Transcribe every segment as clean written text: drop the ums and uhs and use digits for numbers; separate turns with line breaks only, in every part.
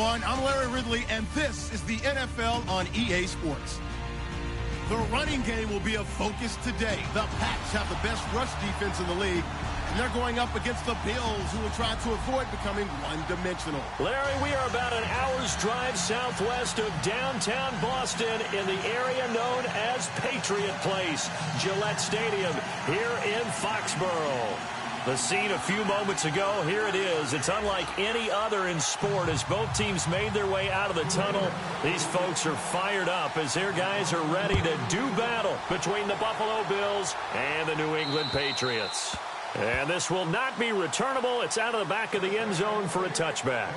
everyone. I'm Larry Ridley, and this is the NFL on EA Sports. The running game will be a focus today. The Pats have the best rush defense in the league, and they're going up against the Bills, who will try to avoid becoming one-dimensional.
Larry, we are about an hour's drive southwest of downtown Boston in the area known as Patriot Place, Gillette Stadium, here in Foxborough. The scene a few moments ago, here it is. It's unlike any other in sport as both teams made their way out of the tunnel. These folks are fired up as their guys are ready to do battle between the Buffalo Bills and the New England Patriots. And this will not be returnable. It's out of the back of the end zone for a touchback.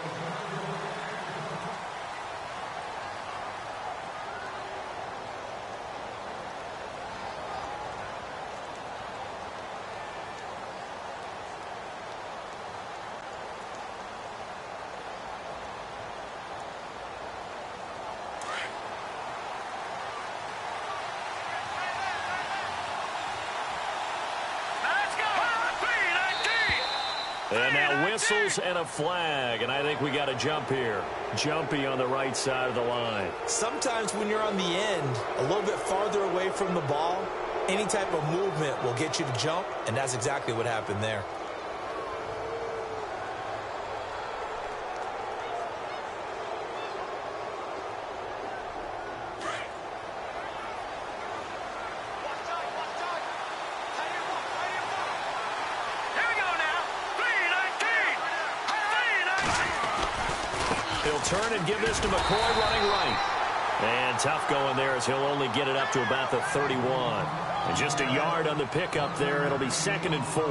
And now whistles and a flag, and I think we got a jump here. Jumpy on the right side of the line.
Sometimes when you're on the end, a little bit farther away from the ball, any type of movement will get you to jump, and that's exactly what happened there.
Turn and give this to McCoy running right. And tough going there as he'll only get it up to about the 31. And just a yard on the pickup there. It'll be 2nd and 4.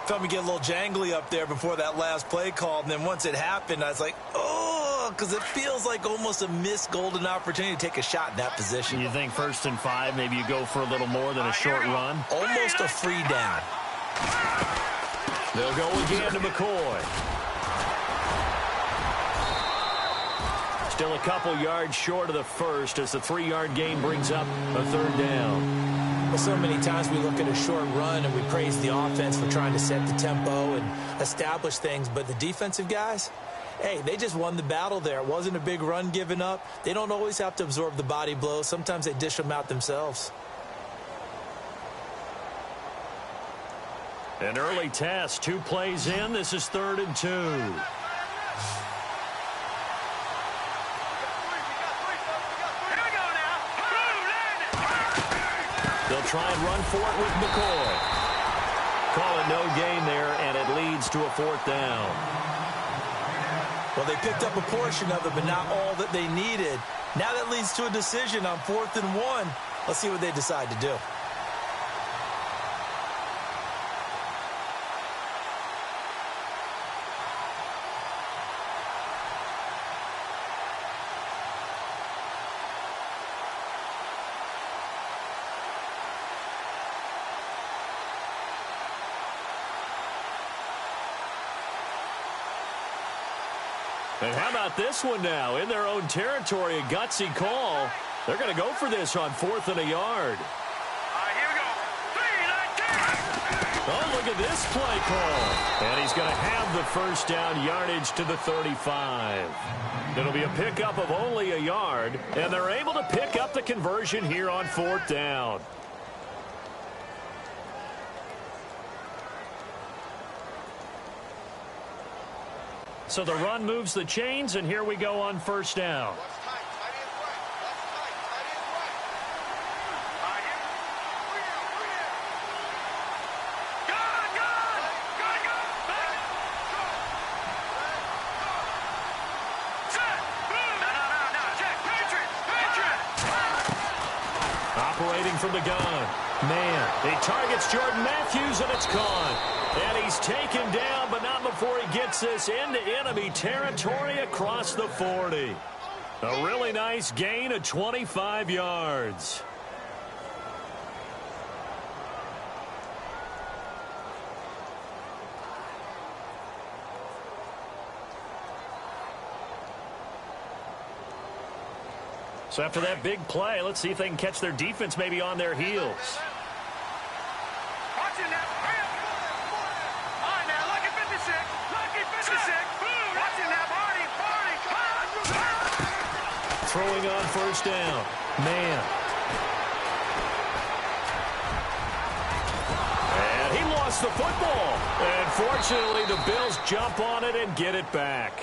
Felt me get a little jangly up there before that last play call. And then once it happened, I was like, oh, because it feels like almost a missed golden opportunity to take a shot in that position.
You think 1st and 5, maybe you go for a little more than a short run?
Almost a free down.
They'll go again to McCoy. Still a couple yards short of the first as the 3-yard gain brings up a 3rd down.
Well, so many times we look at a short run and we praise the offense for trying to set the tempo and establish things. But the defensive guys, hey, they just won the battle there. It wasn't a big run given up. They don't always have to absorb the body blows. Sometimes they dish them out themselves.
An early test, 2 plays in. This is 3rd and 2. They'll try and run for it with McCoy. Call it no gain there, and it leads to a 4th down.
Well, they picked up a portion of it, but not all that they needed. Now that leads to a decision on 4th and 1. Let's see what they decide to do.
And how about this one now? In their own territory, a gutsy call. They're going to go for this on 4th and a yard.
Here we go. 3-19.
Oh, look at this play call. And he's going to have the 1st down yardage to the 35. It'll be a pickup of only a yard, and they're able to pick up the conversion here on 4th down. So the run moves the chains, and here we go on 1st down. Operating from the gun. Man, he targets Jordan Matthews, and it's gone. And he's taken down, but not before he gets this into enemy territory across the 40. A really nice gain of 25 yards. So after that big play, let's see if they can catch their defense maybe on their heels.
Watch it now. All right, now, lucky 56. Lucky 56. Watch it now, Barney.
throwing on first down. Man. And he lost the football. And fortunately, the Bills jump on it and get it back.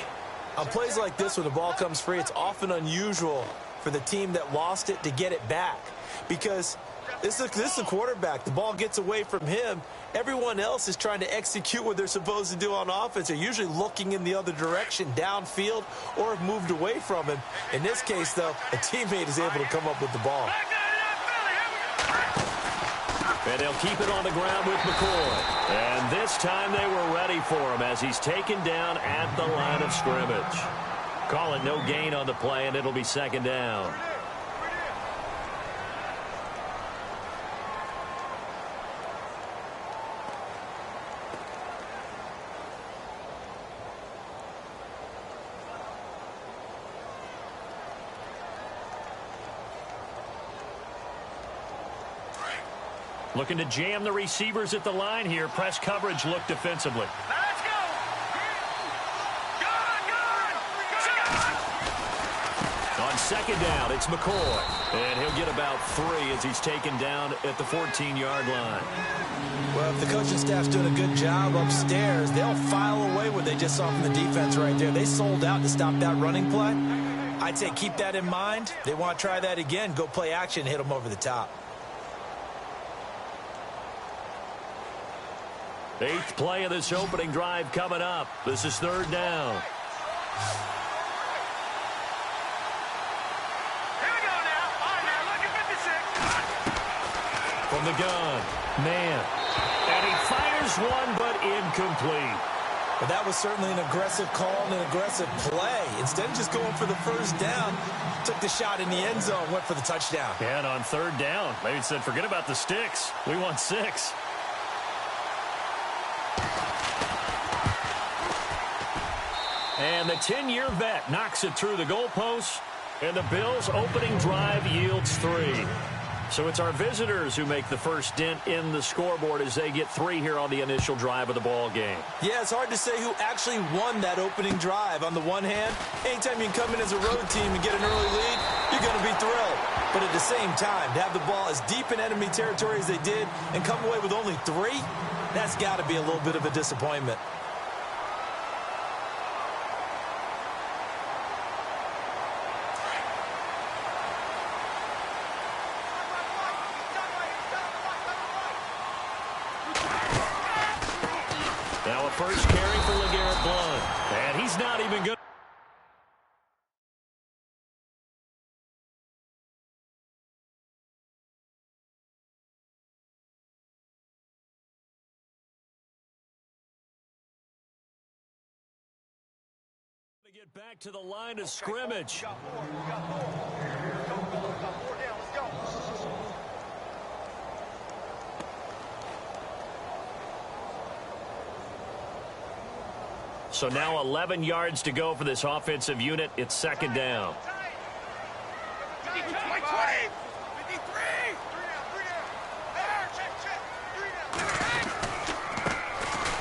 On plays like this, when the ball comes free, it's often unusual for the team that lost it to get it back. Because this is a quarterback. The ball gets away from him. Everyone else is trying to execute what they're supposed to do on offense. They're usually looking in the other direction, downfield, or have moved away from him. In this case, though, a teammate is able to come up with the ball.
And they'll keep it on the ground with McCoy. And this time they were ready for him as he's taken down at the line of scrimmage. Call it no gain on the play, and it'll be second down. Looking to jam the receivers at the line here. Press coverage look defensively.
Let's go!
On second down, it's McCoy. And he'll get about 3 as he's taken down at the 14-yard line.
Well, if the coaching staff's doing a good job upstairs, they'll file away what they just saw from the defense right there. They sold out to stop that running play. I'd say keep that in mind. They want to try that again. Go play action, hit them over the top.
8th play of this opening drive coming up. This is third down.
Here we go now. All right, now, look at 56.
From the gun, man. And he fires one, but incomplete.
But that was certainly an aggressive call and an aggressive play. Instead of just going for the first down, took the shot in the end zone, went for the touchdown.
And on third down, maybe said, forget about the sticks. We want 6. And the 10-year vet knocks it through the goalposts, and the Bills' opening drive yields 3. So it's our visitors who make the first dent in the scoreboard as they get 3 here on the initial drive of the ball game.
Yeah, it's hard to say who actually won that opening drive. On the one hand, anytime you can come in as a road team and get an early lead, you're going to be thrilled. But at the same time, to have the ball as deep in enemy territory as they did and come away with only 3, that's got to be a little bit of a disappointment.
Now a first carry for LeGarrette Blount. And he's not even good. To get back to the line of scrimmage. So now 11 yards to go for this offensive unit. It's second down.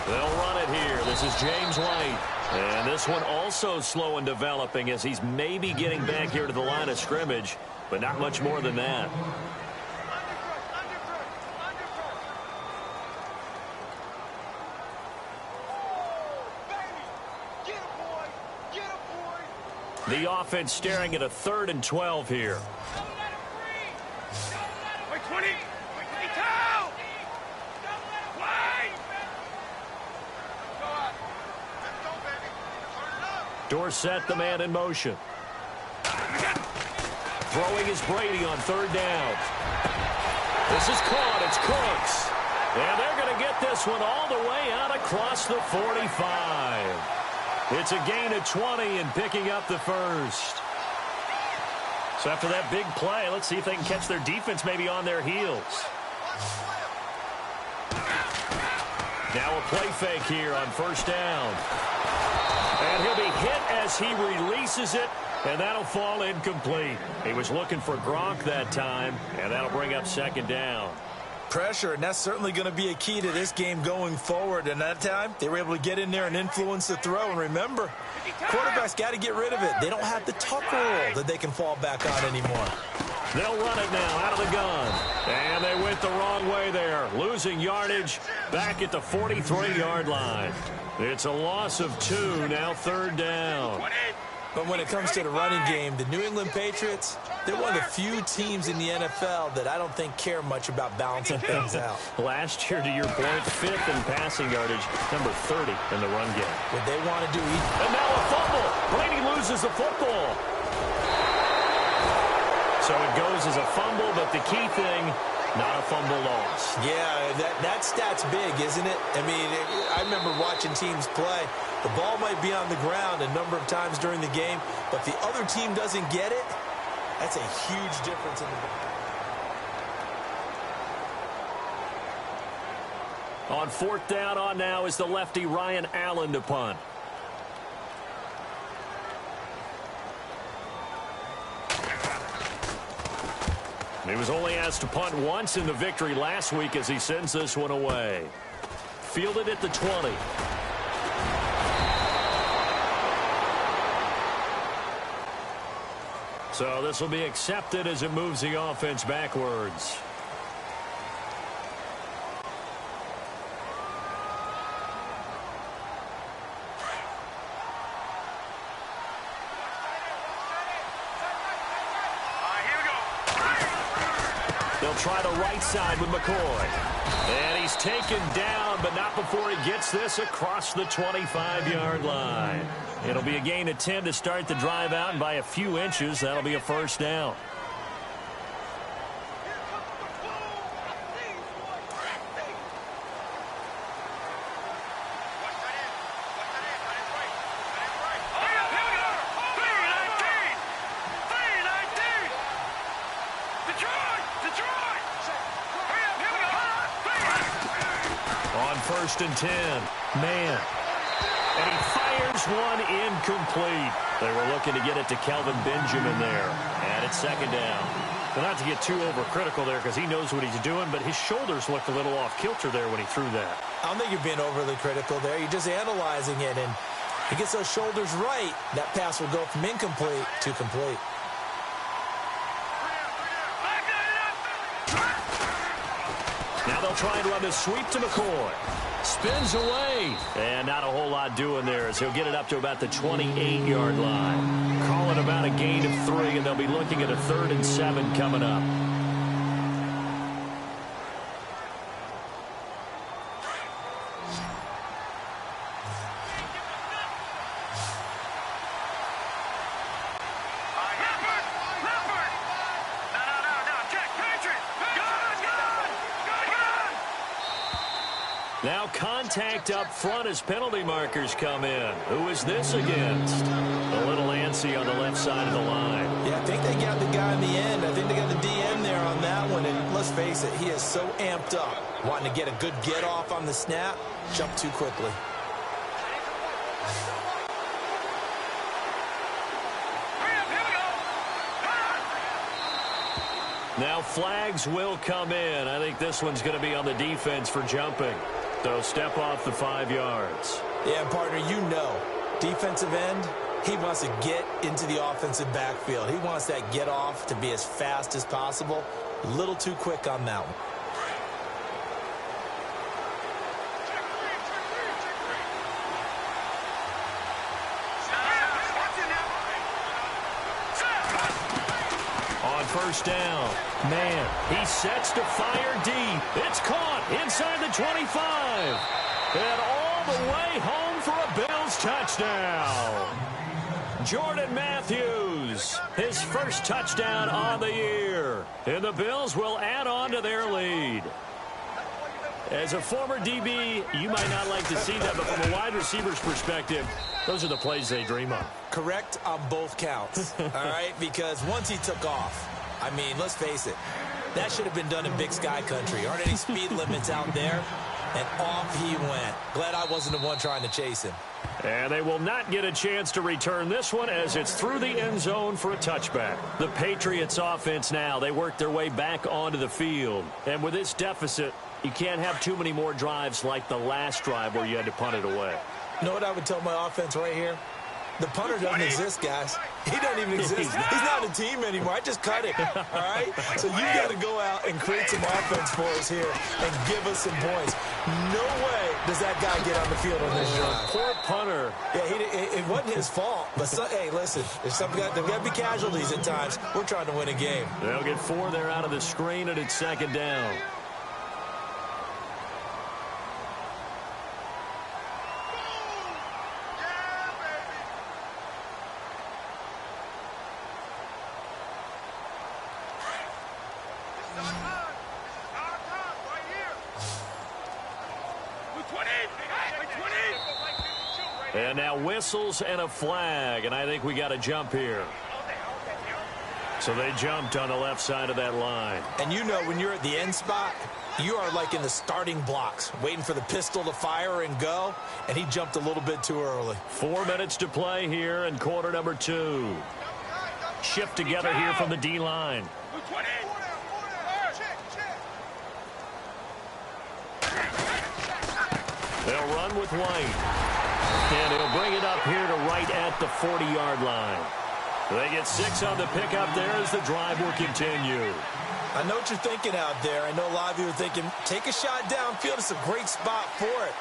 They'll run it here. This is James White. And this one also slow in developing as he's maybe getting back here to the line of scrimmage, but not much more than that. The offense staring at a 3rd and 12 here. Dorsett, the man in motion. Throwing is Brady on 3rd down. This is caught. It's Cooks. And they're going to get this one all the way out across the 45. It's a gain of 20 and picking up the first. So after that big play, let's see if they can catch their defense maybe on their heels. Now a play fake here on first down. And he'll be hit as he releases it, and that'll fall incomplete. He was looking for Gronk that time, and that'll bring up second down.
Pressure, and that's certainly going to be a key to this game going forward. And that time, they were able to get in there and influence the throw. And remember, quarterbacks got to get rid of it. They don't have the tuck roll that they can fall back on anymore.
They'll run it now out of the gun. And they went the wrong way there, losing yardage back at the 43-yard line. It's a loss of 2, now 3rd down.
But when it comes to the running game, the New England Patriots, they're one of the few teams in the NFL that I don't think care much about balancing things out.
Last year, to your point, 5th in passing yardage, number 30 in the run game.
What they want to do.
And now a fumble. Brady loses the football. So it goes as a fumble, but the key thing, not a fumble loss.
Yeah, that stat's big, isn't it? I mean, I remember watching teams play. The ball might be on the ground a number of times during the game, but if the other team doesn't get it, that's a huge difference in the
On 4th down on now is the lefty Ryan Allen to punt. He was only asked to punt once in the victory last week as he sends this one away. Fielded at the 20. So this will be accepted as it moves the offense backwards. They'll try the right side with McCoy. And he's taken down, but not before he gets this across the 25-yard line. It'll be a gain of 10 to start the drive out, and by a few inches, that'll be a 1st down. On 1st and 10, man. And he fires one incomplete. They were looking to get it to Kelvin Benjamin there. And it's 2nd down. But not to get too overcritical there because he knows what he's doing, but his shoulders looked a little off kilter there when he threw that.
I don't think you're being overly critical there. You're just analyzing it, and he gets those shoulders right. That pass will go from incomplete to complete.
Now they'll try and run the sweep to McCoy. Spins away. And not a whole lot doing there as he'll get it up to about the 28-yard line. Call it about a gain of 3, and they'll be looking at a 3rd and 7 coming up. Now contact up front as penalty markers come in. Who is this against? A little antsy on the left side of the line.
Yeah, I think they got the guy in the end. I think they got the DN there on that one. And let's face it, he is so amped up. Wanting to get a good get off on the snap. Jump too quickly.
Now flags will come in. I think this one's going to be on the defense for jumping. So step off the 5 yards.
Yeah, partner, you know, defensive end, he wants to get into the offensive backfield. He wants that get off to be as fast as possible. A little too quick on that one. On 1st down, man, he sets to fire deep. It's caught inside the 25. And all the way home for a Bills touchdown. Jordan Matthews, his first touchdown on the year. And the Bills will add on to their lead. As a former DB, you might not like to see that, but from a wide receiver's perspective, those are the plays they dream of. Correct on both counts, all right? Because once he took off, I mean, let's face it, that should have been done in Big Sky country. Aren't any speed limits out there? And off he went. Glad I wasn't the one trying to chase him.
And they will not get a chance to return this one as it's through the end zone for a touchback. The Patriots offense now, they work their way back onto the field. And with this deficit, you can't have too many more drives like the last drive where you had to punt it away.
You know what I would tell my offense right here? The punter doesn't exist, guys. He doesn't even exist. He's not a team anymore. I just cut it, all right? So you got to go out and create some offense for us here and give us some points. No way does that guy get on the field on this drive.
Poor punter.
Yeah, it wasn't his fault. But, hey, listen, there's got to be casualties at times. We're trying to win a game.
They'll get 4 there out of the screen, and it's second down. And now whistles and a flag, and I think we got a jump here. So they jumped on the left side of that line.
And you know when you're at the end spot, you are like in the starting blocks, waiting for the pistol to fire and go, and he jumped a little bit too early.
4 minutes to play here in quarter number 2. Shift together here from the D-line. They'll run with White. And he'll bring it up here to right at the 40-yard line. They get 6 on the pickup there as the drive will continue.
I know what you're thinking out there. I know a lot of you are thinking, take a shot downfield. It's a great spot for it.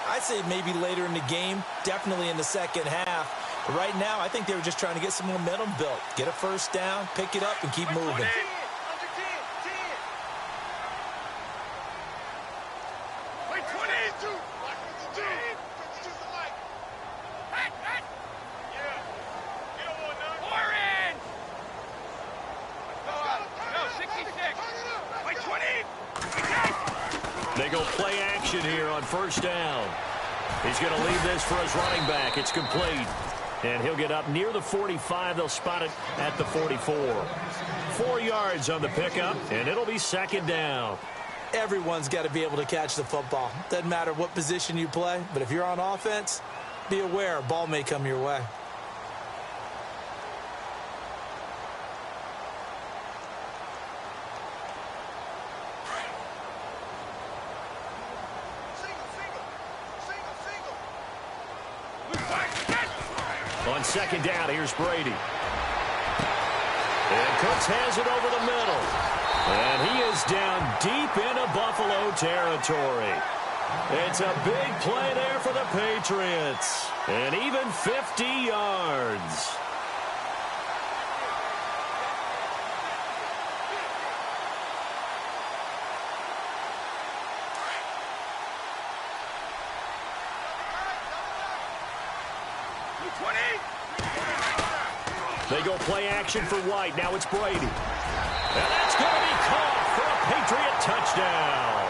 I'd say maybe later in the game, definitely in the second half. But right now, I think they were just trying to get some momentum built. Get a first down, pick it up, and keep moving.
They go play action here on first down. He's going to leave this for his running back. It's complete. And he'll get up near the 45. They'll spot it at the 44. 4 yards on the pickup, and it'll be second down.
Everyone's got to be able to catch the football. Doesn't matter what position you play, but if you're on offense, be aware a ball may come your way.
On second down, here's Brady. And Cooks has it over the middle. And he is down deep into Buffalo territory. It's a big play there for the Patriots. And even 50 yards. They go play action for White. Now it's Brady. And that's going to be caught for a Patriot touchdown.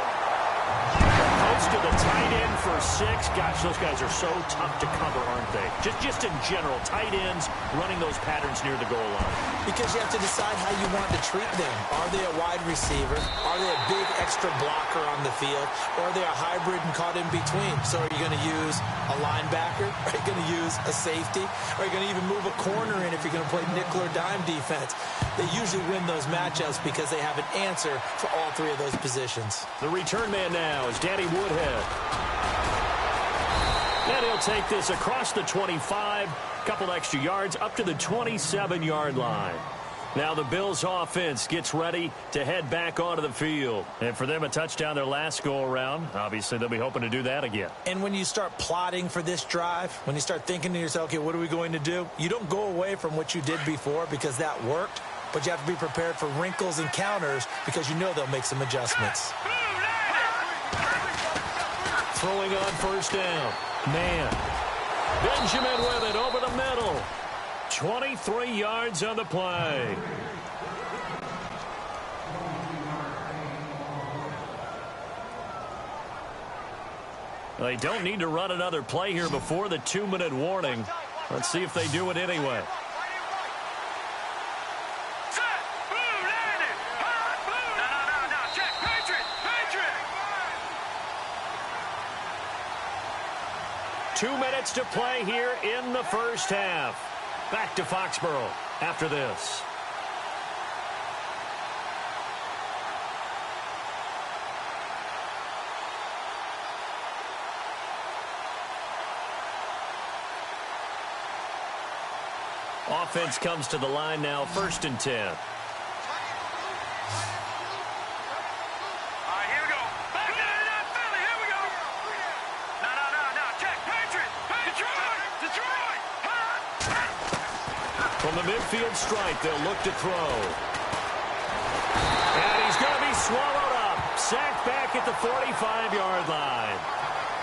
Post to the tight end for 6. Gosh, those guys are so tough to cover, aren't they? Just in general, tight ends running those patterns near the goal line. Because you have to decide how you want to treat them. Are they a wide receiver? Are they a big extra blocker on the field? Or are they a hybrid and caught in between? So are you going to use a linebacker? Are you going to use a safety? Are you going to even move a corner in if you're going to play nickel or dime defense? They usually win those matchups because they have an answer for all 3 of those positions. The return man now is Danny Woodhead. And he'll take this across the 25, couple extra yards up to the 27-yard line. Now the Bills offense gets ready to head back onto the field. And for them, a touchdown their last go-around. Obviously, they'll be hoping to do that again. And when you start plotting for this drive, when you start thinking to yourself, okay, what are we going to do? You don't go away from what you did before because that worked, but you have to be prepared for wrinkles and counters because you know they'll make some adjustments. Throwing on first down. Man. Benjamin with it over the middle. 23 yards on the play. They don't need to run another play here before the 2-minute warning. Let's see if they do it anyway. minutes to play here in the first half. Back to Foxborough after this. Offense comes to the line now, 1st and 10.
All right, here we go. Back to that Philly. Here we go. No. Check. Patriot. Detroit.
From the midfield stripe, they'll look to throw. And he's going to be swallowed up. Sacked back at the 45-yard line.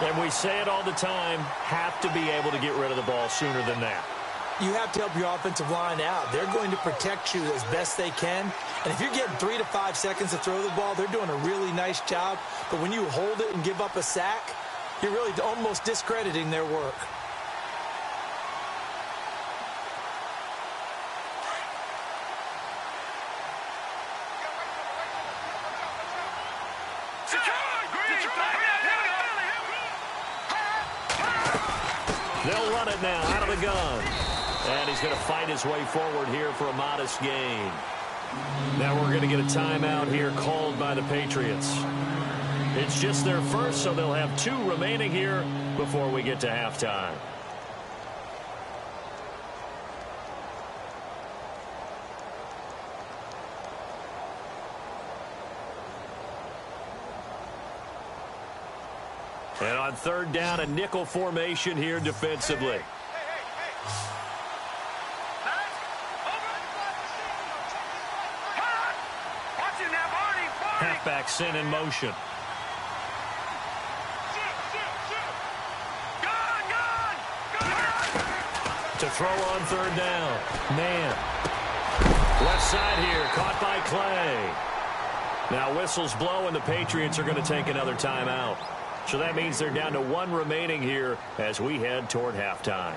And we say it all the time, have to be able to get rid of the ball sooner than that.
You have to help your offensive line out. They're going to protect you as best they can. And if you're getting 3 to 5 seconds to throw the ball, they're doing a really nice job. But when you hold it and give up a sack, you're really almost discrediting their work.
They'll run it now out of the gun. And he's going to fight his way forward here for a modest gain. Now we're going to get a timeout here called by the Patriots. It's just their first, so they'll have 2 remaining here before we get to halftime. And on 3rd down, a nickel formation here defensively. Halfback sent in motion. To throw on 3rd down. Man. Left side here, caught by Clay. Now whistles blow, and the Patriots are going to take another timeout. So that means they're down to 1 remaining here as we head toward halftime.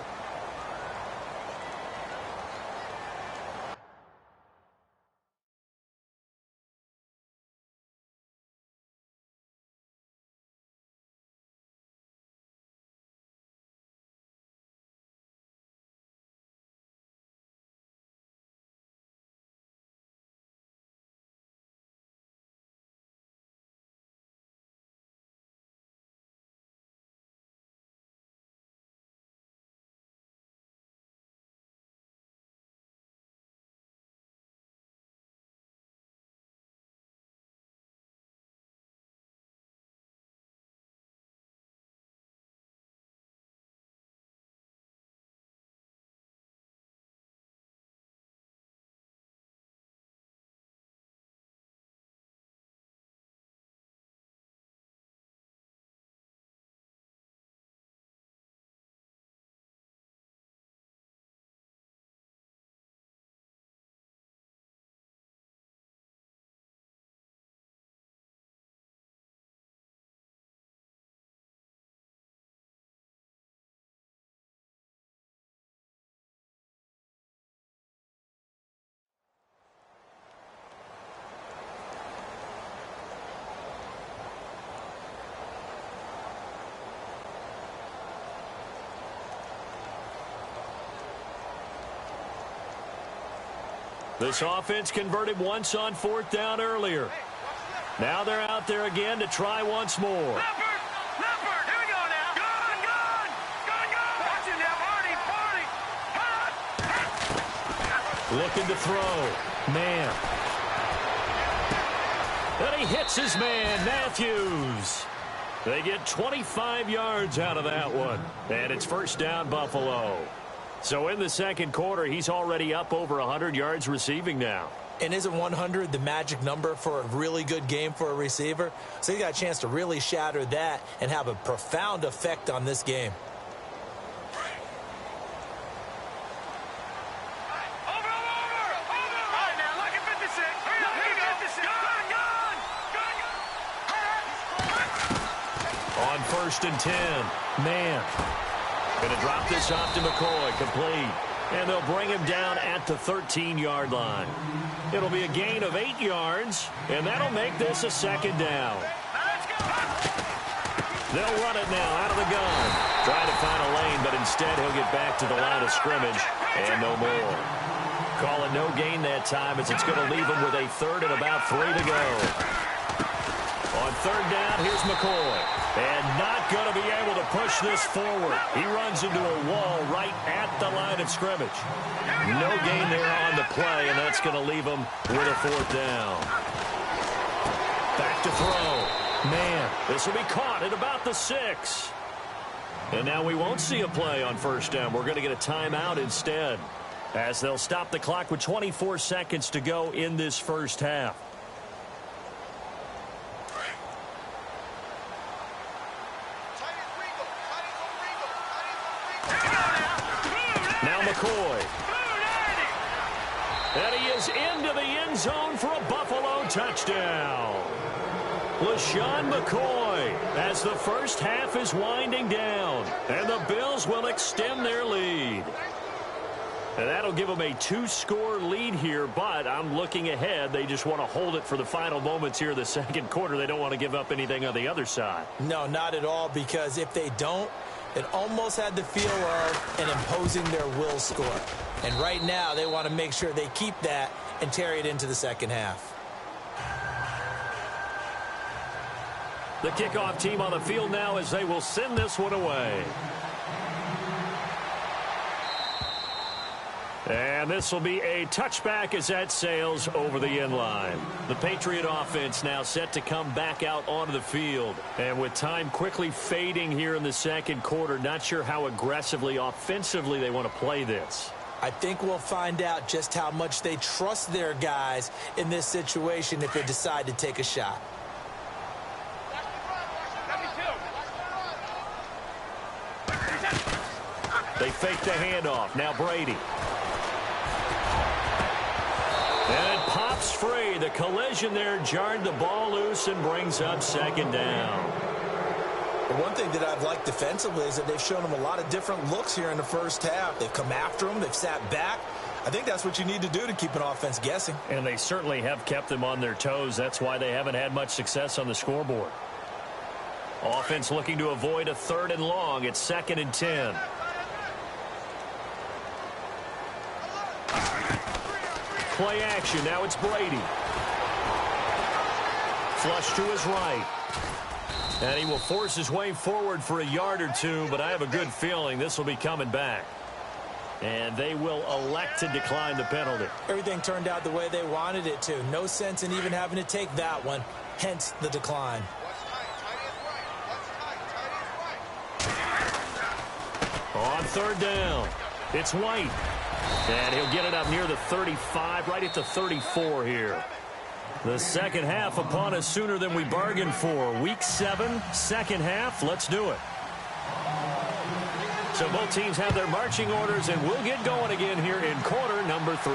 This offense converted once on 4th down earlier. Now they're out there again to try once more.
Leopard, here we go now. Gun. Watch it now, Marty.
Looking to throw. Man. And he hits his man, Matthews. They get 25 yards out of that one. And it's 1st down, Buffalo. So in the 2nd quarter, he's already up over 100 yards receiving now.
And isn't 100 the magic number for a really good game for a receiver? So he got a chance to really shatter that and have a profound effect on this game.
Over. All right, now, look at 56. Here we go. Gun.
On 1st and 10. Man. Going to drop this off to McCoy, complete. And they'll bring him down at the 13-yard line. It'll be a gain of 8 yards, and that'll make this a 2nd down.
Now let's go.
They'll run it now out of the gun. Trying to find a lane, but instead he'll get back to the line of scrimmage and no more. Calling no gain that time as it's going to leave him with a third and about 3 to go. On third down, here's McCoy. And not going to be able to push this forward. He runs into a wall right at the line of scrimmage. No gain there on the play, and that's going to leave him with a 4th down. Back to throw. Man, this will be caught at about the 6. And now we won't see a play on first down. We're going to get a timeout instead, as they'll stop the clock with 24 seconds to go in this first half. Now McCoy. And he is into the end zone for a Buffalo touchdown. LaShawn McCoy as the first half is winding down. And the Bills will extend their lead. And that'll give them a 2-score lead here, but I'm looking ahead. They just want to hold it for the final moments here in the second quarter. They don't want to give up anything on the other side.
No, not at all, because if they don't, it almost had the feel of an imposing their will score. And right now, they want to make sure they keep that and carry it into the second half.
The kickoff team on the field now as they will send this one away. And this will be a touchback as that sails over the end line. The Patriot offense now set to come back out onto the field. And with time quickly fading here in the second quarter, not sure how aggressively, offensively they want to play this.
I think we'll find out just how much they trust their guys in this situation if they decide to take a shot.
They fake the handoff. Now Brady. And it pops free. The collision there jarred the ball loose and brings up second down.
The one thing that I've liked defensively is that they've shown them a lot of different looks here in the first half. They've come after them. They've sat back. I think that's what you need to do to keep an offense guessing.
And they certainly have kept them on their toes. That's why they haven't had much success on the scoreboard. Offense looking to avoid a 3rd and long. It's 2nd and 10. Play action. Now it's Brady. Flush to his right. And he will force his way forward for a yard or two, but I have a good feeling this will be coming back. And they will elect to decline the penalty.
Everything turned out the way they wanted it to. No sense in even having to take that one, hence the decline.
On 3rd down, it's White. And he'll get it up near the 35, right at the 34 here. The second half upon us sooner than we bargained for. Week 7, second half. Let's do it. So both teams have their marching orders, and we'll get going again here in quarter number 3.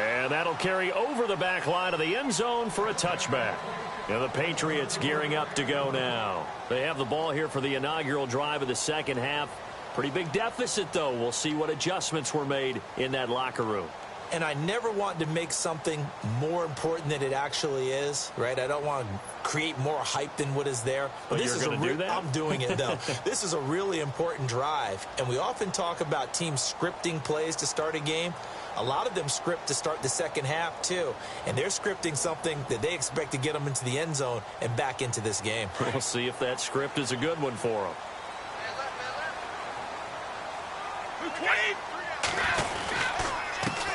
And that'll carry over the back line of the end zone for a touchback. Now the Patriots gearing up to go now. They have the ball here for the inaugural drive of the second half. Pretty big deficit, though. We'll see what adjustments were made in that locker room.
And I never want to make something more important than it actually is, right? I don't want to create more hype than what is there.
But this you're going to do that?
I'm doing it, though. This is a really important drive. And we often talk about teams scripting plays to start a game. A lot of them script to start the second half, too. And they're scripting something that they expect to get them into the end zone and back into this game.
We'll see if that script is a good one for them.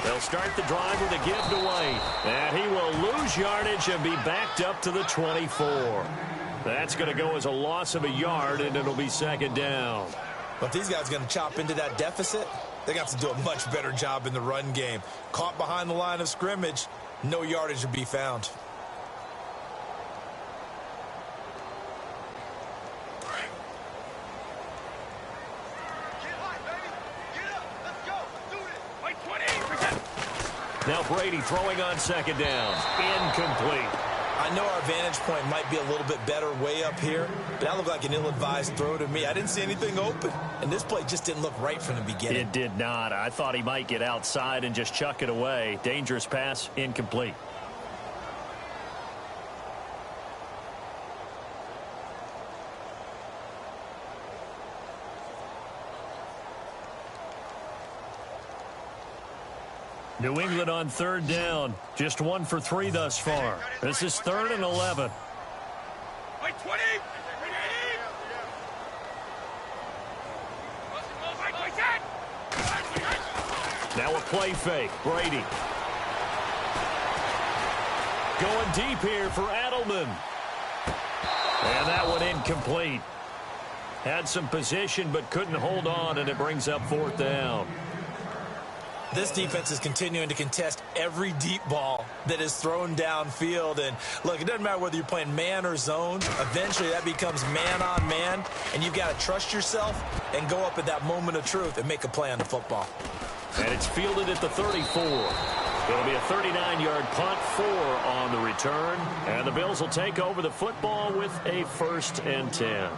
They'll start the drive with a give to White. And he will lose yardage and be backed up to the 24. That's going to go as a loss of a yard, and it'll be second down.
But if these guys are going to chop into that deficit, they got to do a much better job in the run game. Caught behind the line of scrimmage, no yardage to be found.
Now Brady throwing on second down. Incomplete.
I know our vantage point might be a little bit better way up here, but that looked like an ill-advised throw to me. I didn't see anything open, and this play just didn't look right from the beginning.
It did not. I thought he might get outside and just chuck it away. Dangerous pass, incomplete. New England on third down. Just 1 for 3 thus far. This is 3rd and 11.
Wait, 20.
Now a play fake. Brady. Going deep here for Edelman. And that one incomplete. Had some position but couldn't hold on, and it brings up 4th down.
This defense is continuing to contest every deep ball that is thrown downfield. And, look, it doesn't matter whether you're playing man or zone. Eventually that becomes man-on-man, and you've got to trust yourself and go up at that moment of truth and make a play on the football.
And it's fielded at the 34. It'll be a 39-yard punt, 4 on the return. And the Bills will take over the football with a 1st and 10.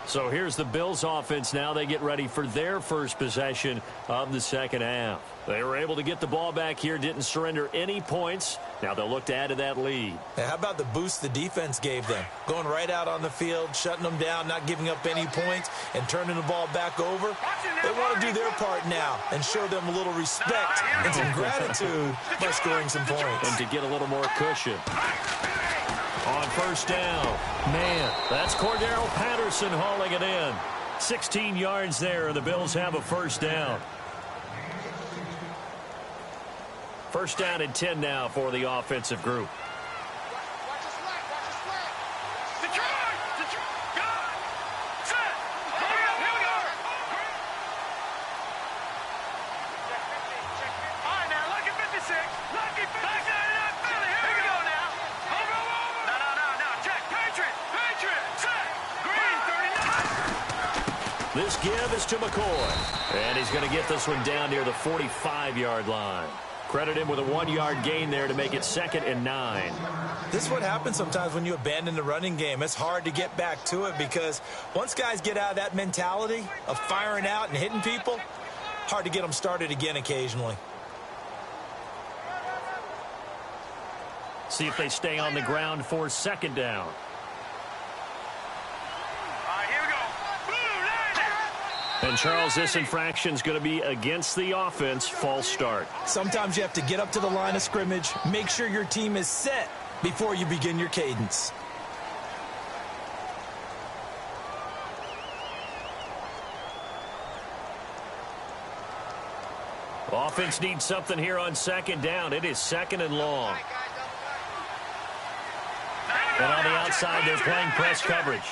So here's the Bills offense now. They get ready for their first possession of the second half. They were able to get the ball back here, didn't surrender any points. Now they'll look to add to that lead.
Now, how about the boost the defense gave them? Going right out on the field, shutting them down, not giving up any points, and turning the ball back over. They want to do their part now and show them a little respect and some gratitude by scoring some points.
And to get a little more cushion. On first down, man, that's Cordero Patterson hauling it in. 16 yards there, and the Bills have a 1st down. 1st down and 10 now for the offensive group. This give is to McCoy. And he's going to get this one down near the 45-yard line. Credit him with a 1-yard gain there to make it 2nd and 9.
This is what happens sometimes when you abandon the running game. It's hard to get back to it because once guys get out of that mentality of firing out and hitting people, hard to get them started again occasionally.
See if they stay on the ground for 2nd down. And, Charles, this infraction's going to be against the offense. False start.
Sometimes you have to get up to the line of scrimmage, make sure your team is set before you begin your cadence.
Offense needs something here on 2nd down. It is 2nd and long. And on the outside, they're playing press coverage.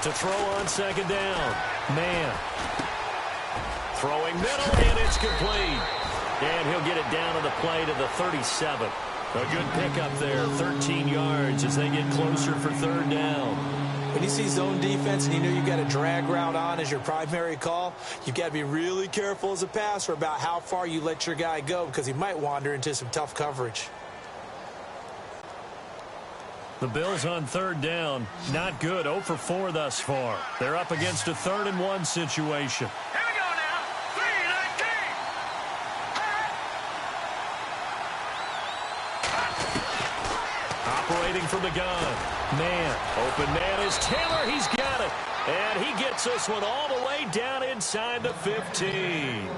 To throw on 2nd down. Man. Throwing middle, and it's complete. And he'll get it down on the play to the 37. A good pickup there, 13 yards as they get closer for 3rd down.
When you see zone defense and you know you've got a drag route on as your primary call, you've got to be really careful as a passer about how far you let your guy go because he might wander into some tough coverage.
The Bills on 3rd down, not good, 0 for 4 thus far. They're up against a 3rd and 1 situation.
Here we go now, 3-19.
Operating from the gun. Man, open man is Taylor, he's got it. And he gets this one all the way down inside the 15.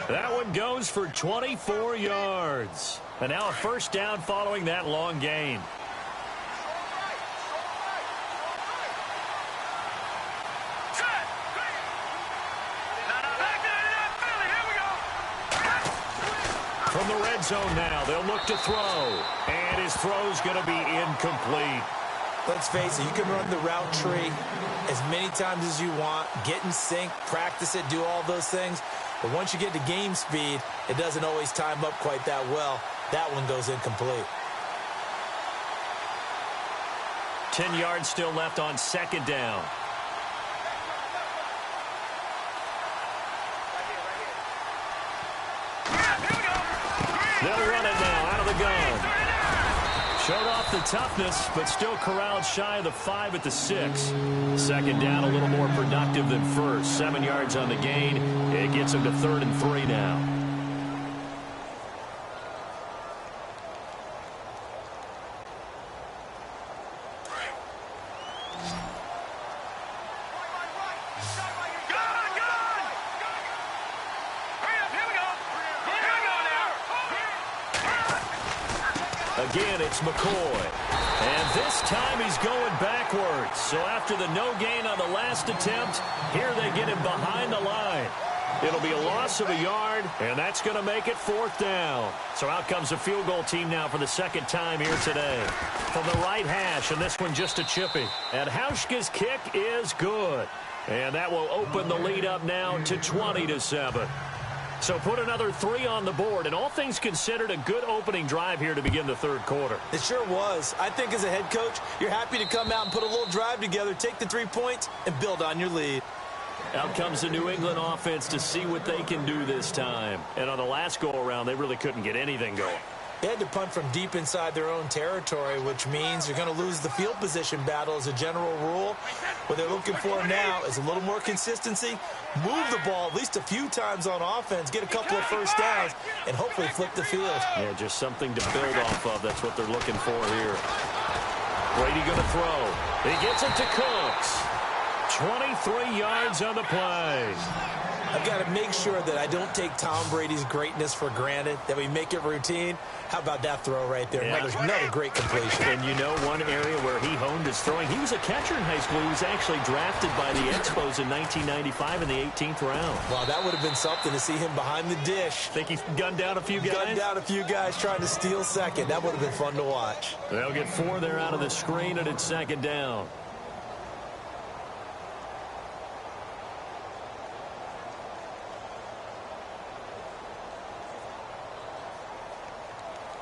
That one goes for 24 yards. And now a 1st down following that long gain. From the red zone now, they'll look to throw. And his throw's going to be incomplete.
Let's face it, you can run the route tree as many times as you want, get in sync, practice it, do all those things. But once you get to game speed, it doesn't always time up quite that well. That one goes incomplete.
10 yards still left on 2nd down. They'll run it now out of the gun. Showed off the toughness, but still corralled shy of the 5 at the 6. 2nd down, a little more productive than 1st. 7 yards on the gain. It gets him to 3rd and 3 now. again, it's McCoy. And this time he's going backwards. So after the no gain on the last attempt, here they get him behind the line. It'll be a loss of a yard, and that's going to make it 4th down. So out comes the field goal team now for the second time here today. From the right hash, and this one just a chippy. And Hauschka's kick is good. And that will open the lead up now to 20-7. So put another 3 on the board, and all things considered, a good opening drive here to begin the third quarter.
It sure was. I think as a head coach, you're happy to come out and put a little drive together, take the 3 points, and build on your lead.
Out comes the New England offense to see what they can do this time. And on the last go-around, they really couldn't get anything going.
They had to punt from deep inside their own territory, which means you're going to lose the field position battle as a general rule. What they're looking for now is a little more consistency, move the ball at least a few times on offense, get a couple of first downs, and hopefully flip the field.
Yeah, just something to build off of. That's what they're looking for here. Brady going to throw. He gets it to Cooks. 23 yards on the play.
I've got to make sure that I don't take Tom Brady's greatness for granted, that we make it routine. How about that throw right there?
Yeah.
Another great completion.
And you know one area where he honed his throwing, he was a catcher in high school. He was actually drafted by the Expos in 1995 in the 18th round.
Wow, that would have been something to see him behind the dish.
Think he gunned down a few guys?
Gunned down a few guys trying to steal second. That would have been fun to watch.
They'll get 4 there out of the screen, and it's second down.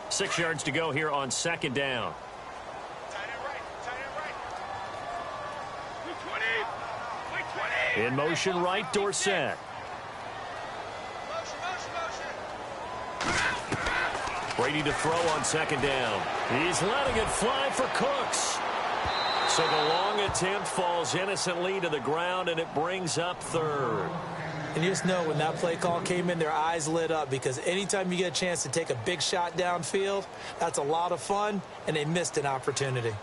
Six yards to go here on second down. In motion right, Dorsett. Brady to throw on second down. He's letting it fly for Cooks. So the long attempt falls innocently to the ground, and it brings up third.
And you just know when that play call came in, their eyes lit up, because anytime you get a chance to take a big shot downfield, that's a lot of fun, and they missed an opportunity.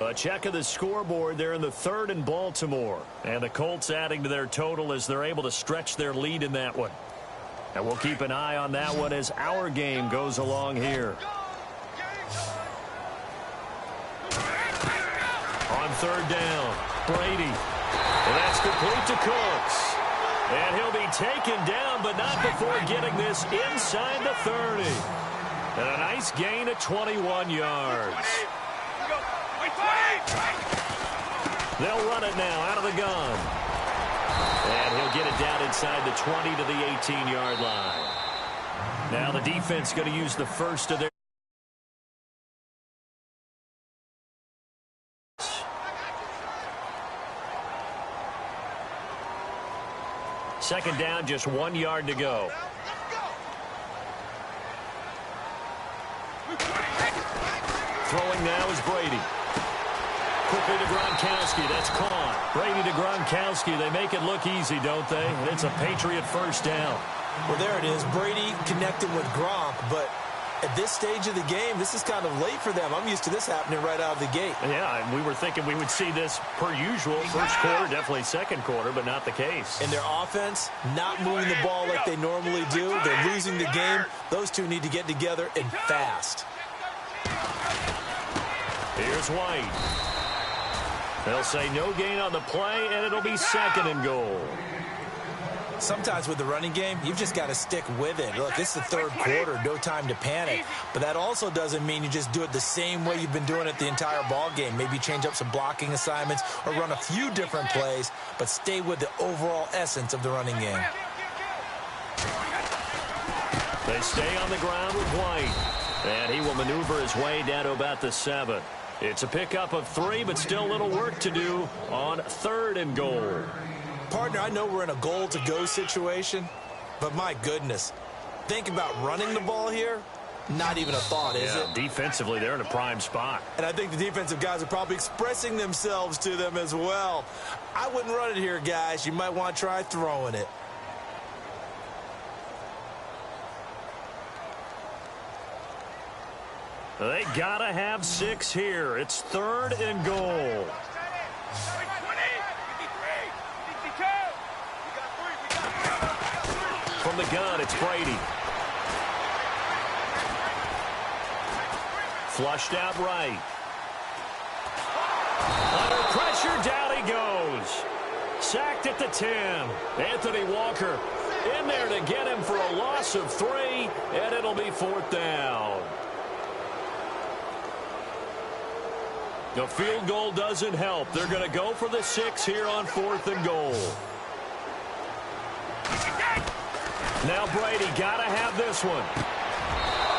A check of the scoreboard there in the 3rd and Baltimore. And the Colts adding to their total as they're able to stretch their lead in that one. And we'll keep an eye on that one as our game goes along here. On 3rd down, Brady. And that's complete to Cooks. And he'll be taken down, but not before getting this inside the 30. And a nice gain of 21 yards. They'll run it now out of the gun. And he'll get it down inside the 20 to the 18-yard line. Now the defense going to use the first of their... Second down, just 1 yard to go. Throwing now is Brady. Quickly to Gronkowski. That's caught. Brady to Gronkowski. They make it look easy, don't they? And it's a Patriot first down.
Well, there it is. Brady connecting with Gronk, but at this stage of the game, this is kind of late for them. I'm used to this happening right out of the gate.
Yeah, we were thinking we would see this per usual. First quarter, definitely second quarter, but not the case.
And their offense, not moving the ball like they normally do. They're losing the game. Those two need to get together and fast.
Here's White. They'll say no gain on the play, and it'll be second and goal.
Sometimes with the running game, you've just got to stick with it. Look, it's the third quarter, no time to panic. But that also doesn't mean you just do it the same way you've been doing it the entire ball game. Maybe change up some blocking assignments or run a few different plays, but stay with the overall essence of the running game.
They stay on the ground with White. And he will maneuver his way down to about the 7. It's a pickup of 3, but still a little work to do on 3rd and goal.
Partner, I know we're in a goal-to-go situation, but my goodness, think about running the ball here. Not even a thought, is it?
Defensively, they're in a prime spot.
And I think the defensive guys are probably expressing themselves to them as well. I wouldn't run it here, guys. You might want to try throwing it.
They gotta have 6 here. It's 3rd and goal. From the gun, it's Brady. Flushed out right. Under pressure, down he goes. Sacked at the 10. Anthony Walker in there to get him for a loss of 3, and it'll be 4th down. The field goal doesn't help. They're going to go for the 6 here on 4th and goal. Now Brady got to have this one.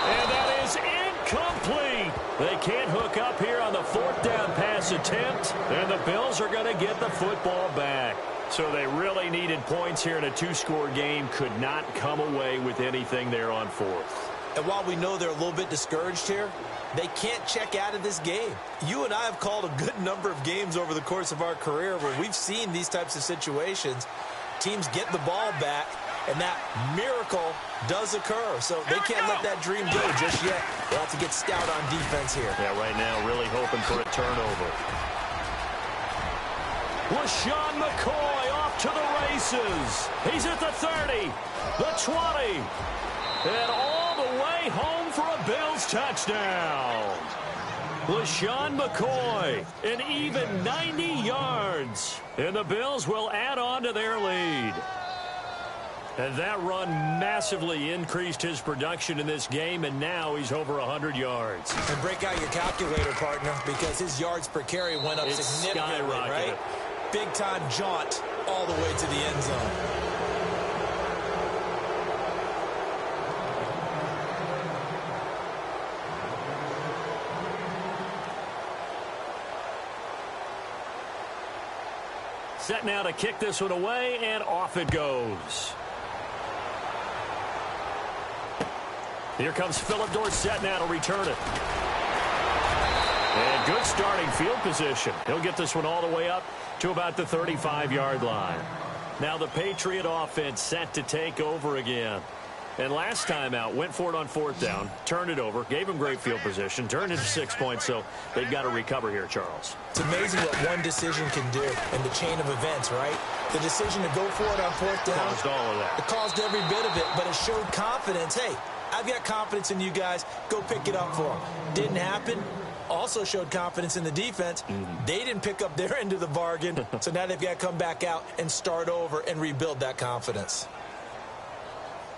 And that is incomplete. They can't hook up here on the 4th down pass attempt, and the Bills are going to get the football back. So they really needed points here in a 2-score game. Could not come away with anything there on 4th.
And while we know they're a little bit discouraged here, they can't check out of this game. You and I have called a good number of games over the course of our career where we've seen these types of situations. Teams get the ball back, and that miracle does occur. So they can't let that dream go just yet. They'll have to get stout on defense here.
Yeah, right now really hoping for a turnover. LaShawn McCoy off to the races. He's at the 30, the 20, and all the way home for a Bills touchdown. LaShawn McCoy, an even 90 yards. And the Bills will add on to their lead. And that run massively increased his production in this game, and now he's over 100 yards.
And break out your calculator, partner, because his yards per carry went up significantly, right? Big-time jaunt all the way to the end zone.
Set now to kick this one away, and off it goes. Here comes Philip Dorsett now to return it. And good starting field position. He'll get this one all the way up to about the 35-yard line. Now the Patriot offense set to take over again. And last time out, went for it on 4th down, turned it over, gave him great field position, turned it to 6 points, so they've got to recover here, Charles.
It's amazing what one decision can do in the chain of events, right? The decision to go for it on 4th down.
Caused all of that.
It caused every bit of it, but it showed confidence. Hey, I've got confidence in you guys. Go pick it up for them. Didn't happen. Also showed confidence in the defense. They didn't pick up their end of the bargain, so now they've got to come back out and start over and rebuild that confidence.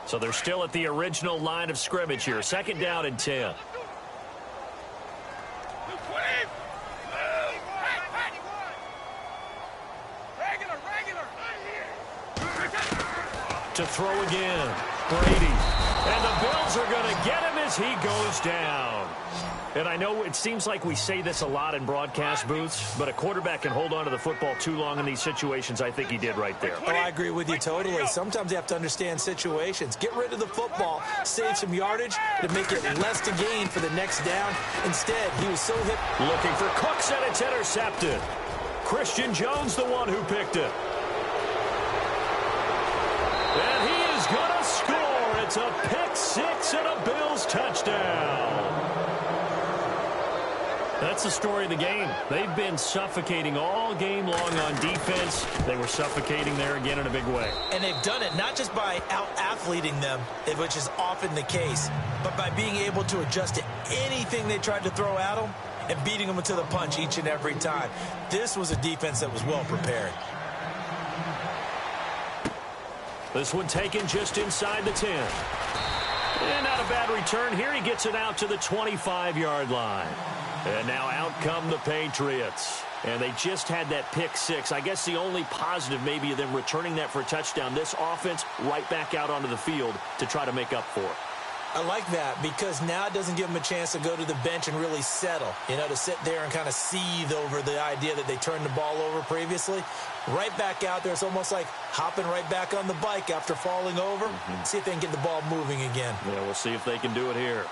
So they're still at the original line of scrimmage here. 2nd down and 10. To throw again. Brady. And the Bills are going to get him as he goes down. And I know it seems like we say this a lot in broadcast booths, but a quarterback can hold on to the football too long in these situations. I think he did right there.
Oh, I agree with you totally. Sometimes you have to understand situations. Get rid of the football, save some yardage to make it less to gain for the next down. Instead, he was so hit.
Looking for Cooks, and it's intercepted. Christian Jones, the one who picked it. And he is going to score. It's a pick 6 and a Bills touchdown. That's the story of the game. They've been suffocating all game long on defense. They were suffocating there again in a big way.
And they've done it not just by out-athleting them, which is often the case, but by being able to adjust to anything they tried to throw at them and beating them to the punch each and every time. This was a defense that was well prepared.
This one taken just inside the 10. And not a bad return here. He gets it out to the 25-yard line. And now out come the Patriots. And they just had that pick 6. I guess the only positive maybe of them returning that for a touchdown. This offense right back out onto the field to try to make up for it.
I like that because now it doesn't give them a chance to go to the bench and really settle, to sit there and kind of seethe over the idea that they turned the ball over previously. Right back out there, it's almost like hopping right back on the bike after falling over. See if they can get the ball moving again.
Yeah, we'll see if they can do it here.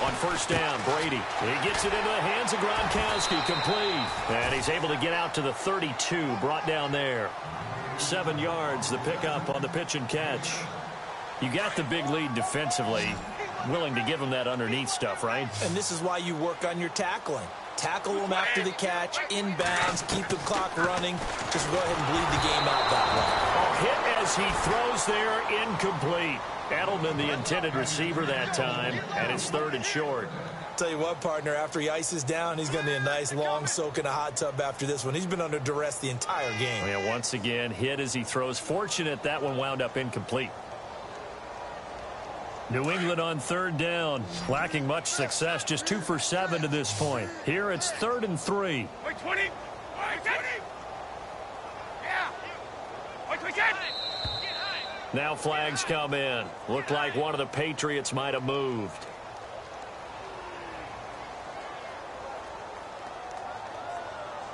On 1st down, Brady. He gets it into the hands of Gronkowski, complete. And he's able to get out to the 32, brought down there. 7 yards, the pickup on the pitch and catch. You got the big lead defensively. Willing to give him that underneath stuff, right?
And this is why you work on your tackling. Tackle them after the catch, inbounds, keep the clock running. Just go ahead and bleed the game out that way.
Hit as he throws there, incomplete. Edelman, the intended receiver that time, and it's 3rd and short.
Tell you what, partner, after he ices down, he's going to need a nice long soak in a hot tub after this one. He's been under duress the entire game.
Yeah, once again, hit as he throws. Fortunate that one wound up incomplete. New England on 3rd down, lacking much success, just 2 for 7 to this point. Here it's 3rd and 3.
Wait, 20. Wait, 20. Yeah. Wait, 20.
Now flags come in. Looked like one of the Patriots might have moved.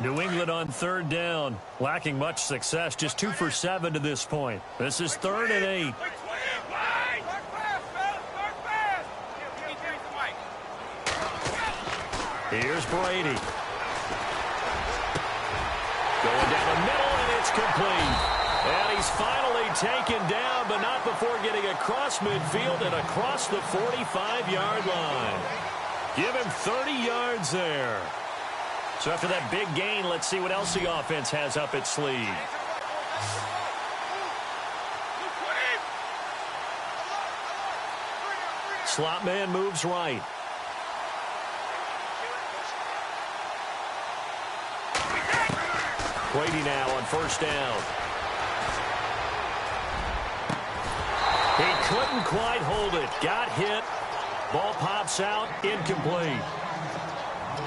New England on 3rd down, lacking much success, just 2 for 7 to this point. This is 3rd and 8. Here's Brady. Going down the middle, and it's complete. And he's finally taken down, but not before getting across midfield and across the 45-yard line. Give him 30 yards there. So after that big gain, let's see what else the offense has up its sleeve. Slot man moves right. Brady now on 1st down. He couldn't quite hold it. Got hit. Ball pops out. Incomplete.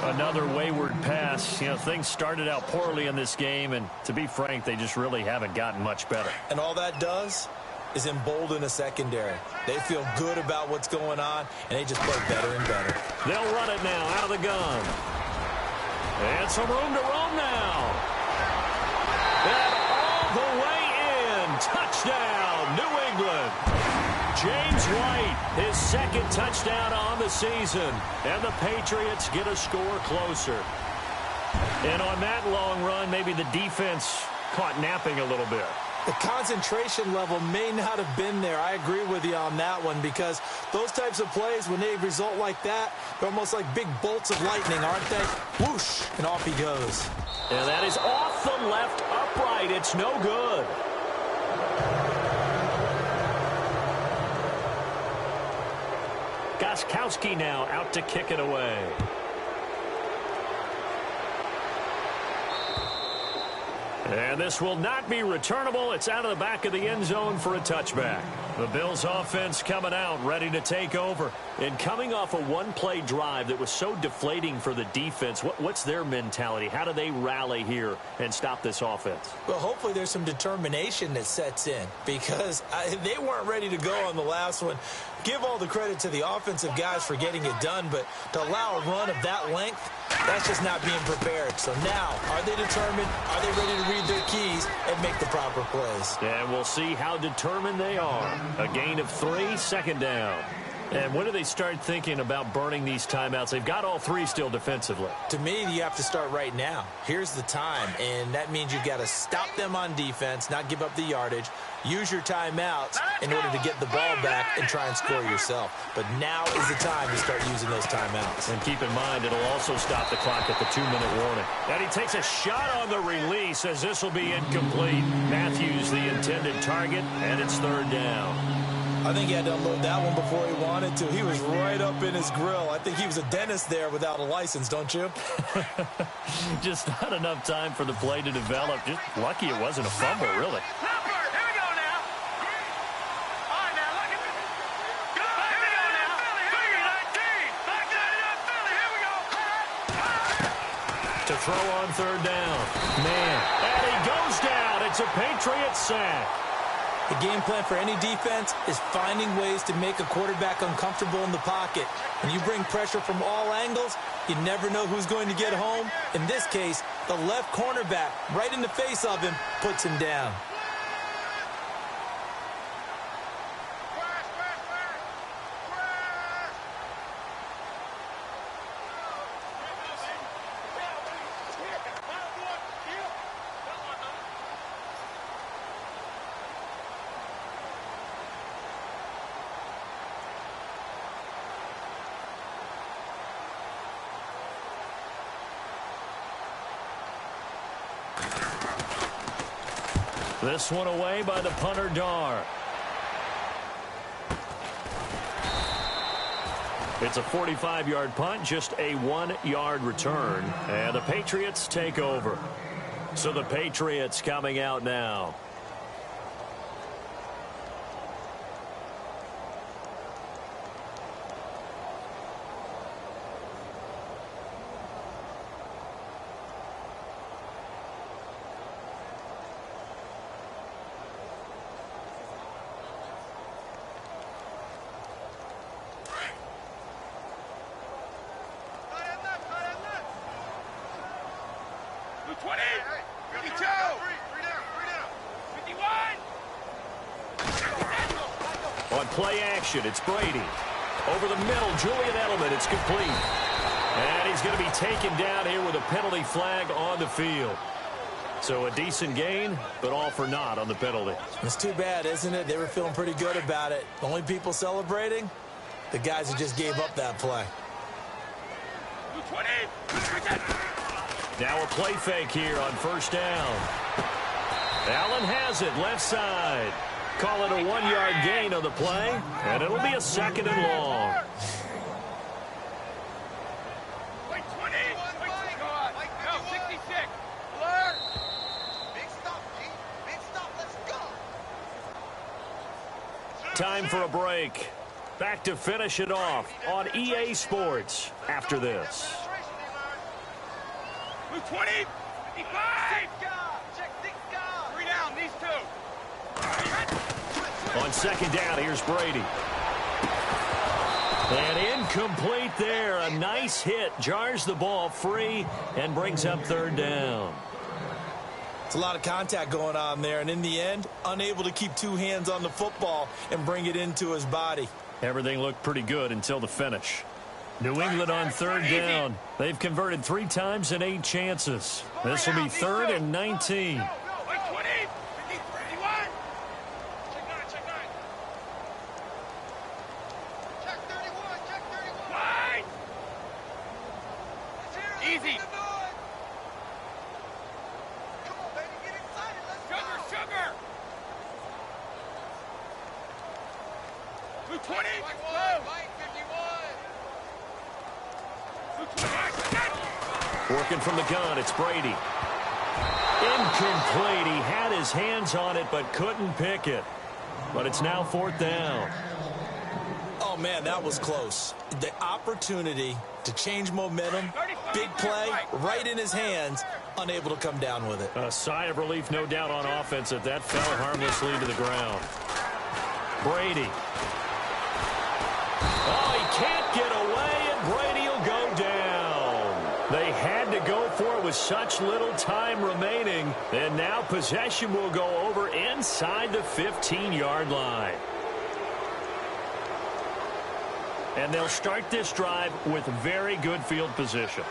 Another wayward pass. You know, things started out poorly in this game, and to be frank, they just really haven't gotten much better.
And all that does is embolden a secondary. They feel good about what's going on, and they just play better and better.
They'll run it now out of the gun. And some room to roam now. And all the way in. Touchdown, New England. James White, his 2nd touchdown on the season. And the Patriots get a score closer. And on that long run, maybe the defense caught napping a little bit.
The concentration level may not have been there. I agree with you on that one, because those types of plays, when they result like that, they're almost like big bolts of lightning, aren't they? Whoosh, and off he goes.
And that is off the left upright. It's no good. Gostkowski now out to kick it away. And this will not be returnable. It's out of the back of the end zone for a touchback. The Bills offense coming out, ready to take over. And coming off a one-play drive that was so deflating for the defense, what's their mentality? How do they rally here and stop this offense?
Well, hopefully there's some determination that sets in, because they weren't ready to go on the last one. Give all the credit to the offensive guys for getting it done, but to allow a run of that length, that's just not being prepared. So now, are they determined? Are they ready to read their keys and make the proper plays?
And we'll see how determined they are. A gain of 3, 2nd down. And when do they start thinking about burning these timeouts? They've got all 3 still defensively.
To me, you have to start right now. Here's the time, and that means you've got to stop them on defense, not give up the yardage, use your timeouts in order to get the ball back and try and score yourself. But now is the time to start using those timeouts.
And keep in mind, it'll also stop the clock at the 2-minute warning. And he takes a shot on the release as this will be incomplete. Matthews, the intended target, and it's 3rd down.
I think he had to unload that one before he wanted to. He was right up in his grill. I think he was a dentist there without a license, don't you?
Just not enough time for the play to develop. Just lucky it wasn't a fumble, really. To throw on 3rd down. Man. And he goes down. It's a Patriot sack.
The game plan for any defense is finding ways to make a quarterback uncomfortable in the pocket. When you bring pressure from all angles, you never know who's going to get home. In this case, the left cornerback, right in the face of him, puts him down.
This one away by the punter, Dar. It's a 45-yard punt, just a 1-yard return. And the Patriots take over. So the Patriots coming out now. On play action, it's Brady. Over the middle, Julian Edelman. It's complete. And he's going to be taken down here with a penalty flag on the field. So a decent gain, but all for naught on the penalty.
It's too bad, isn't it? They were feeling pretty good about it. The only people celebrating, the guys who just gave up that play.
Now a play fake here on first down. Allen has it, left side. Call it a 1-yard gain on the play, and it'll be a 2nd and long. Time for a break. Back to finish it off on EA Sports after this.
20, 55. Check 3 down, these two.
On second down, here's Brady. And incomplete there. A nice hit. Jars the ball free and brings up 3rd down.
It's a lot of contact going on there, and in the end, unable to keep 2 hands on the football and bring it into his body.
Everything looked pretty good until the finish. New England on 3rd down. They've converted 3 times in 8 chances. This will be 3rd and 19.
Easy. Come on, baby, get excited. Let's sugar, go. Sugar. 220. Go.
Working from the gun, it's Brady. Incomplete. He had his hands on it but couldn't pick it. But it's now 4th down.
Oh, man, that was close. The opportunity to change momentum, big play, right in his hands, unable to come down with it.
A sigh of relief, no doubt, on offense that fell harmlessly to the ground. Brady. Oh, he can't get away, and Brady will go down. They had to go for it with such little time remaining, and now possession will go over inside the 15-yard line. And they'll start this drive with very good field position.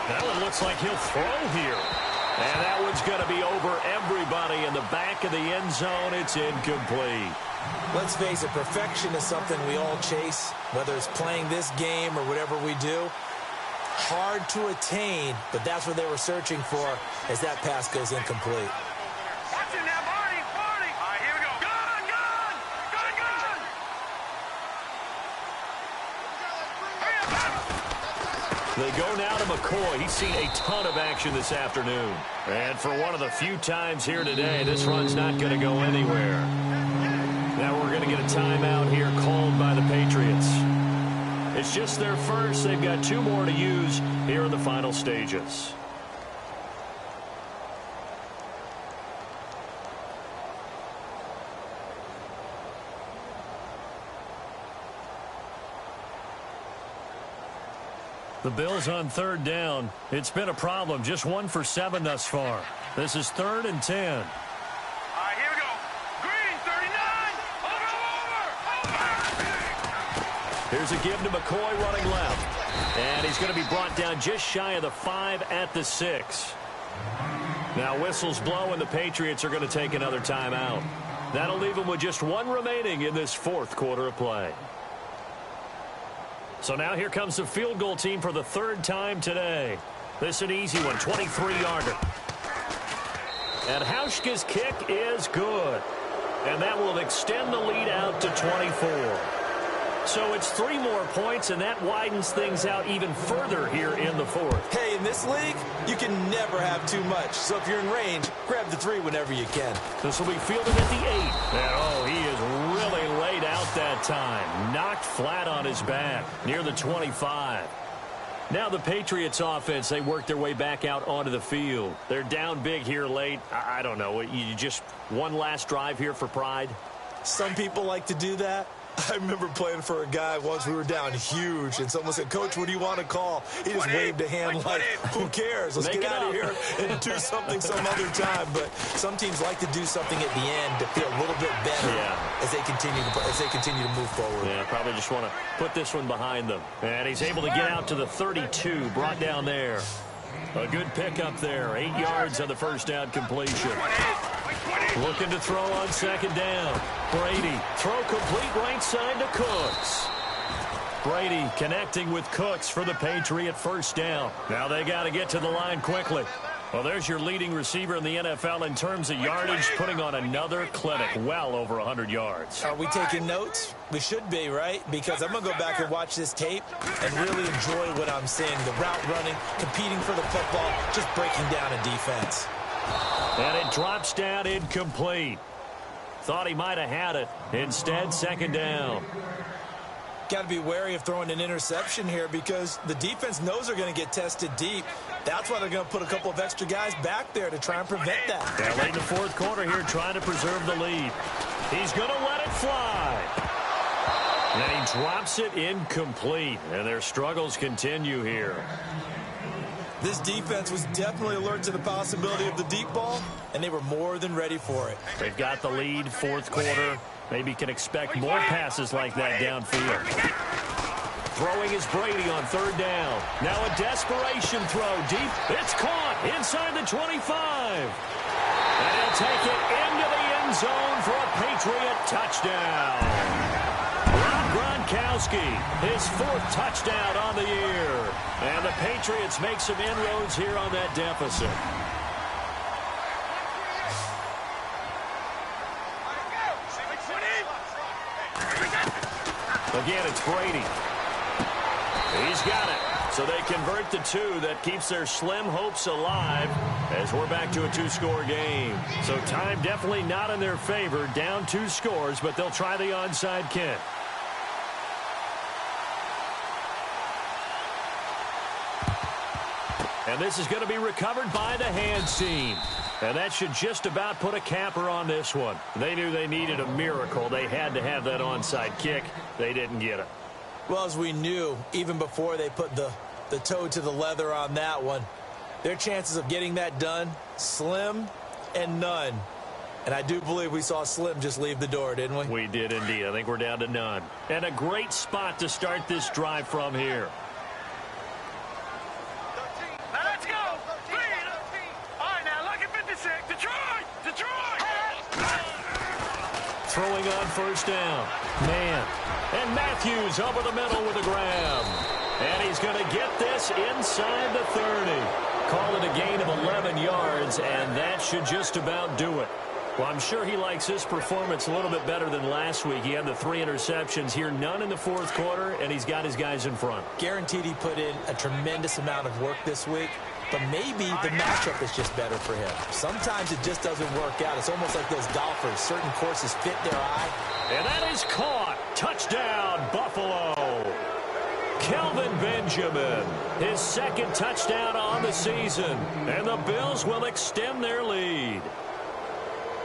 That one looks like he'll throw here. And that one's going to be over everybody in the back of the end zone. It's incomplete.
Let's face it, perfection is something we all chase, whether it's playing this game or whatever we do. Hard to attain, but that's what they were searching for as that pass goes incomplete.
Watch it now, Barney. All right, here we go. Gun.
They go now to McCoy. He's seen a ton of action this afternoon. And for one of the few times here today, this run's not going to go anywhere. Now we're going to get a timeout here called by the Patriots. It's just their first. They've got 2 more to use here in the final stages. The Bills on 3rd down. It's been a problem. Just 1 for 7 thus far. This is 3rd and 10.
All right, here we go. Green, 39. Over.
Here's a give to McCoy running left. And he's going to be brought down just shy of the 5 at the 6. Now whistles blow, and the Patriots are going to take another timeout. That'll leave them with just 1 remaining in this 4th quarter of play. So now here comes the field goal team for the 3rd time today. This is an easy one, 23-yarder. And Hauschka's kick is good. And that will extend the lead out to 24. So it's 3 more points, and that widens things out even further here in the fourth.
Hey, in this league, you can never have too much. So if you're in range, grab the 3 whenever you can.
This will be fielded at the 8. And, oh, he is really laid out that time. Knocked flat on his back near the 25. Now the Patriots offense, they work their way back out onto the field. They're down big here late. I don't know. You just one last drive here for pride?
Some people like to do that. I remember playing for a guy once. We were down huge, and someone said, "Coach, what do you want to call?" He just waved a hand like, "Who cares? Let's get out of here and do something some other time." But some teams like to do something at the end to feel a little bit better as they continue to move forward.
Yeah, probably just want to put this one behind them. And he's able to get out to the 32, brought down there. A good pickup there, 8 yards on the first down completion. Looking to throw on second down. Brady, throw complete right side to Cooks. Brady connecting with Cooks for the Patriot first down. Now they got to get to the line quickly. Well, there's your leading receiver in the NFL in terms of yardage, putting on another clinic, well over 100 yards.
Are we taking notes? We should be, right? Because I'm going to go back and watch this tape and really enjoy what I'm seeing. The route running, competing for the football, just breaking down a defense.
And it drops down incomplete. Thought he might have had it. Instead, second down.
Got to be wary of throwing an interception here because the defense knows they're going to get tested deep. That's why they're going to put a couple of extra guys back there to try and prevent that.
Yeah, late in the fourth quarter here, trying to preserve the lead. He's going to let it fly. And he drops it incomplete. And their struggles continue here.
This defense was definitely alert to the possibility of the deep ball, and they were more than ready for it.
They've got the lead, fourth quarter. Maybe can expect more passes like that downfield. Throwing is Brady on third down. Now a desperation throw deep. It's caught inside the 25. And he'll take it into the end zone for a Patriot touchdown. Rob Gronkowski, his 4th touchdown on the year. And the Patriots make some inroads here on that deficit. Again, it's Brady. He's got it. So they convert the 2. That keeps their slim hopes alive as we're back to a 2-score game. So time definitely not in their favor. Down 2 scores, but they'll try the onside kick. And this is going to be recovered by the hands team. And that should just about put a capper on this one. They knew they needed a miracle. They had to have that onside kick. They didn't get it.
Well, as we knew, even before they put the toe to the leather on that one, their chances of getting that done, slim and none. And I do believe we saw Slim just leave the door, didn't we?
We did indeed. I think we're down to none. And a great spot to start this drive from here.
Now let's go. All right, now look at 56. Detroit.
Throwing on first down. Man. And Matthews over the middle with a grab. And he's going to get this inside the 30. Call it a gain of 11 yards, and that should just about do it. Well, I'm sure he likes his performance a little bit better than last week. He had the 3 interceptions here, none in the fourth quarter, and he's got his guys in front.
Guaranteed he put in a tremendous amount of work this week, but maybe the matchup is just better for him. Sometimes it just doesn't work out. It's almost like those golfers. Certain courses fit their eye.
And that is caught. Touchdown, Buffalo. Kelvin Benjamin, his 2nd touchdown on the season, and the Bills will extend their lead.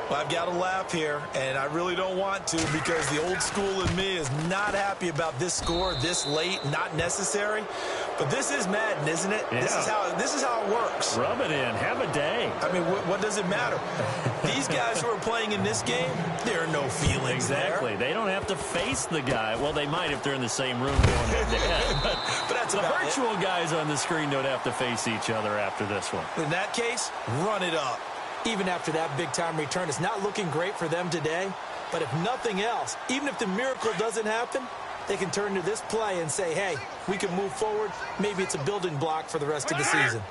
Well, I've got to laugh here, and I really don't want to because the old school in me is not happy about this score this late, not necessary. But this is Madden, isn't it? Yeah. This is how it works.
Rub it in. Have a day.
I mean, what does it matter? These guys who are playing in this game, there are no feelings
exactly.
there.
They don't have to face the guy. Well, they might if they're in the same room going head-to-head.
But that's
the virtual guys on the screen don't have to face each other after this one.
In that case, run it up. Even after that big-time return, it's not looking great for them today. But if nothing else, even if the miracle doesn't happen, they can turn to this play and say, hey, we can move forward. Maybe it's a building block for the rest of the season.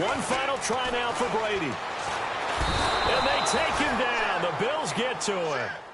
One final try now for Brady. And they take him down. The Bills get to him.